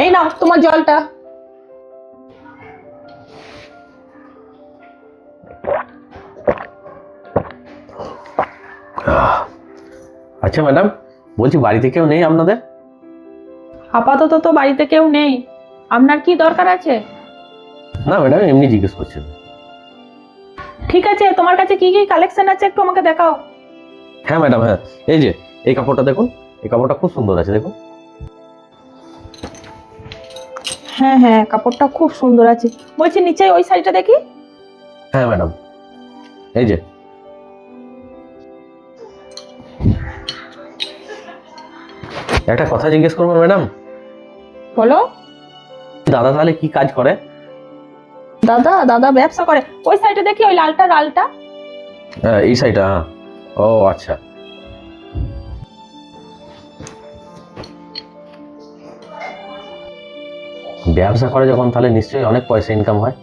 এই নাও তোমার জলটা। আচ্ছা ম্যাডাম, বলছি বাড়িতে কেউ নেই আপনাদের? আপাতত তো বাড়িতে কেউ নেই। আপনার কি দরকার আছে? না ম্যাডাম, এমনি জিজ্ঞেস করছেন। ঠিক আছে, তোমার কাছে কি কি কালেকশন আছে একটু আমাকে দেখাও। হ্যাঁ ম্যাডাম, হ্যাঁ, এই যে এই কাপড়টা দেখুন, এই কাপড়টা খুব সুন্দর আছে, দেখুন। হ্যাঁ হ্যাঁ, কাপড়টা খুব সুন্দর আছে। বলছি নিচে ওই শাড়িটা দেখি। হ্যাঁ ম্যাডাম, এই যে। একটা কথা জিজ্ঞেস করবো ম্যাডাম? বলো। দাদা তাহলে কি কাজ করে? দাদা দাদা ব্যবসা করে। ওই শাড়িটা দেখি, ওই লালটা লালটা। হ্যাঁ, এই সাইডটা, হ্যাঁ। ও আচ্ছা। ব্যবসা করে যখন, তাহলে নিশ্চয়ই অনেক পয়সা ইনকাম হয়।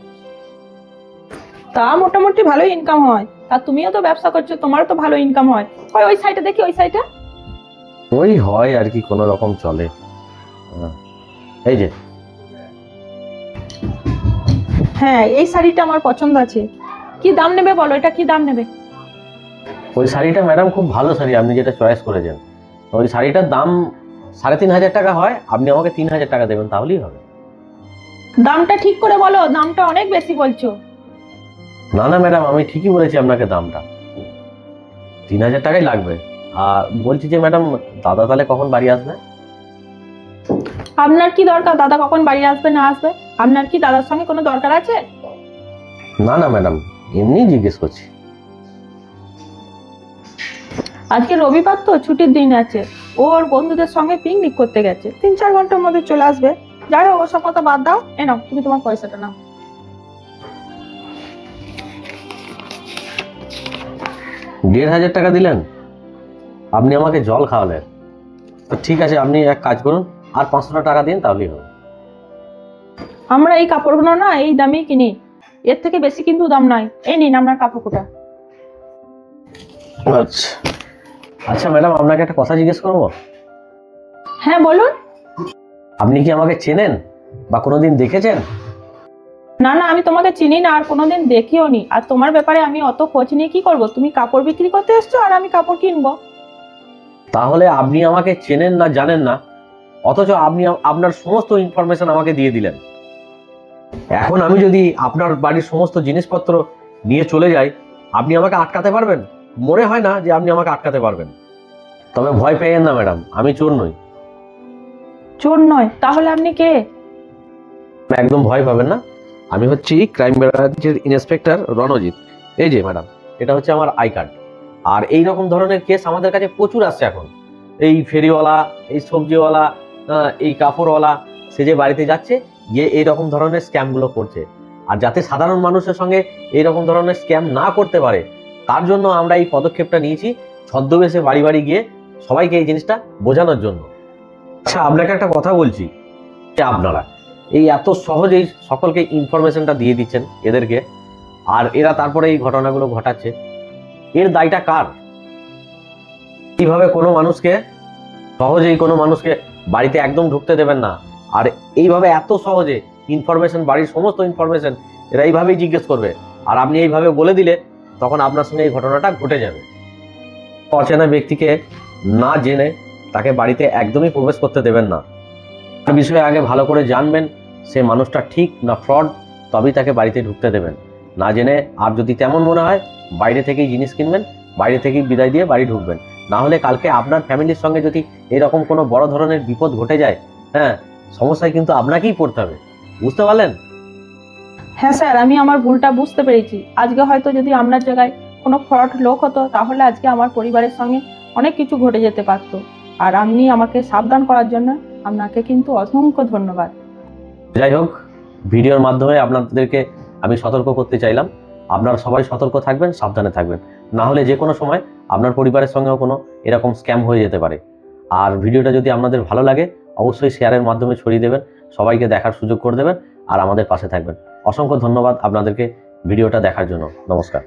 তা মোটামুটি ভালো ইনকাম হয়। তা তুমিও তো ব্যবসা করছো, তোমারও তো ভালো ইনকাম হয়। ওই শাড়িটা দেখি, ওই শাড়িটা। ওই হয় আর কি, কোনো রকম চলে। হ্যাঁ, এই যে। হ্যাঁ, এই শাড়িটা আমার পছন্দ আছে। কি দাম নেবে বলো, এটা কি দাম নেবে? ওই শাড়িটা ম্যাডাম খুব ভালো শাড়ি, আপনি যেটা চয়েস করেছেন। ওই শাড়িটার দাম 3,500 টাকা হয়, আপনি আমাকে 3,000 টাকা দেবেন, তাহলেই হবে। দামটা ঠিক করে বলো, দামটা অনেক বেশি বলছো। না না ম্যাডাম, আমি ঠিকই বলেছি আপনাকে দামটা। 3,000 টাকাই লাগবে। আর বলছি যে ম্যাডাম, দাদা তাহলে কখন বাড়ি আসবে? আপনার কি দরকার দাদা কখন বাড়ি আসবে না আসবে? আপনার কি দাদার সঙ্গে কোনো দরকার আছে? না না ম্যাডাম, এমনি জিজ্ঞেস করছি। আজকে রবিবার তো, ছুটির দিন আছে। ওর বন্ধুদের সঙ্গে পিকনিক করতে গেছে, 3-4 ঘন্টার মধ্যে চলে আসবে। যাই হোক, ওসব কথা বাদ দাও। এ নাও, তুমি তোমার পয়সাটা নাও। 1,500 টাকা দিলেন, আপনি আমাকে জল খাওয়ালেন। তো ঠিক আছে, আপনি এক কাজ করুন, আর 500 টাকা দিন, তাহলেই হবে। আমরা এই কাপড়গুলো না এই দামেই কিনি, এর থেকে বেশি কিন্তু দাম নাই। এই নিন আপনার কাপড়টা। আচ্ছা আচ্ছা ম্যাডাম, আপনাকে একটা কথা জিজ্ঞেস করবো? হ্যাঁ বলুন। আপনি কি আমাকে চেনেন বা কোনোদিন দেখেছেন? না না, আমি তোমাকে চিনি না, আর কোনোদিন দেখিও নি। আর তোমার ব্যাপারে আমি অত খোঁজ নিয়ে কি করব? তুমি কাপড় বিক্রি করতে এসছো আর আমি কাপড় কিনবো। তাহলে আপনি আমাকে চেনেন না, জানেন না, অথচ আপনি আপনার সমস্ত ইনফরমেশন আমাকে দিয়ে দিলেন। এখন আমি যদি আপনার বাড়ির সমস্ত জিনিসপত্র নিয়ে চলে যাই, আপনি আমাকে আটকাতে পারবেন? মনে হয় না যে আপনি আমাকে আটকাতে পারবেন। তবে ভয় পেয়েন না ম্যাডাম, আমি চোর নই। চোর নয়? তাহলে আপনি কে? একদম ভয় পাবেন না, আমি হচ্ছি ক্রাইম ব্রাঞ্চের ইন্সপেক্টর রণজিৎ। এই যে ম্যাডাম, এটা হচ্ছে আমার আই কার্ড। আর এই রকম ধরনের কেস আমাদের কাছে প্রচুর আসছে এখন। এই ফেরিওয়ালা, এই সবজিওয়ালা, এই কাপড়ওয়ালা, সে যে বাড়িতে যাচ্ছে, গিয়ে এইরকম ধরনের স্ক্যামগুলো করছে। আর যাতে সাধারণ মানুষের সঙ্গে এইরকম ধরনের স্ক্যাম না করতে পারে, তার জন্য আমরা এই পদক্ষেপটা নিয়েছি, ছদ্মবেশে বাড়ি বাড়ি গিয়ে সবাইকে এই জিনিসটা বোঝানোর জন্য। আচ্ছা, আপনাকে একটা কথা বলছি, যে আপনারা এই এত সহজেই সকলকে ইনফরমেশনটা দিয়ে দিচ্ছেন এদেরকে, আর এরা তারপরে এই ঘটনাগুলো ঘটাচ্ছে, এর দায়টা কার? এইভাবে কোনো মানুষকে সহজেই কোনো মানুষকে বাড়িতে একদম ঢুকতে দেবেন না। আর এইভাবে এত সহজে ইনফরমেশন, বাড়ির সমস্ত ইনফরমেশন এরা এইভাবেই জিজ্ঞেস করবে, আর আপনি এইভাবে বলে দিলে তখন আপনার সঙ্গে এই ঘটনাটা ঘটে যাবে। অচেনা ব্যক্তিকে না জেনে তাকে বাড়িতে একদমই প্রবেশ করতে দেবেন না। তার বিষয়ে আগে ভালো করে জানবেন, সে মানুষটা ঠিক না ফ্রড, তবেই তাকে বাড়িতে ঢুকতে দেবেন। না জেনে, আর যদি তেমন মনে হয়, বাইরে থেকেই জিনিস কিনবেন, বাইরে থেকেই বিদায় দিয়ে বাড়ি ঢুকবেন। না হলে কালকে আপনার ফ্যামিলির সঙ্গে যদি এরকম কোনো বড় ধরনের বিপদ ঘটে যায়, হ্যাঁ, সমস্যায় কিন্তু আপনাকেই পড়তে হবে। বুঝতে পারলেন? হ্যাঁ স্যার, আমি আমার ভুলটা বুঝতে পেরেছি। আজকে হয়তো যদি আপনার জায়গায় কোনো ফ্রড লোক হতো, তাহলে আজকে আমার পরিবারের সঙ্গে অনেক কিছু ঘটে যেতে পারতো। আর আপনি আমাকে সাবধান করার জন্য আপনাকে কিন্তু অসংখ্য ধন্যবাদ। যাই হোক, ভিডিওর মাধ্যমে আপনাদেরকে আমি সতর্ক করতে চাইলাম। আপনারা সবাই সতর্ক থাকবেন, সাবধানে থাকবেন। না হলে যে কোনো সময় আপনার পরিবারের সঙ্গেও কোনো এরকম স্ক্যাম হয়ে যেতে পারে। আর ভিডিওটা যদি আপনাদের ভালো লাগে, অবশ্যই শেয়ারের মাধ্যমে ছড়িয়ে দেবেন, সবাইকে দেখার সুযোগ করে দেবেন, আর আমাদের পাশে থাকবেন। অসংখ্য ধন্যবাদ আপনাদেরকে ভিডিওটা দেখার জন্য। নমস্কার।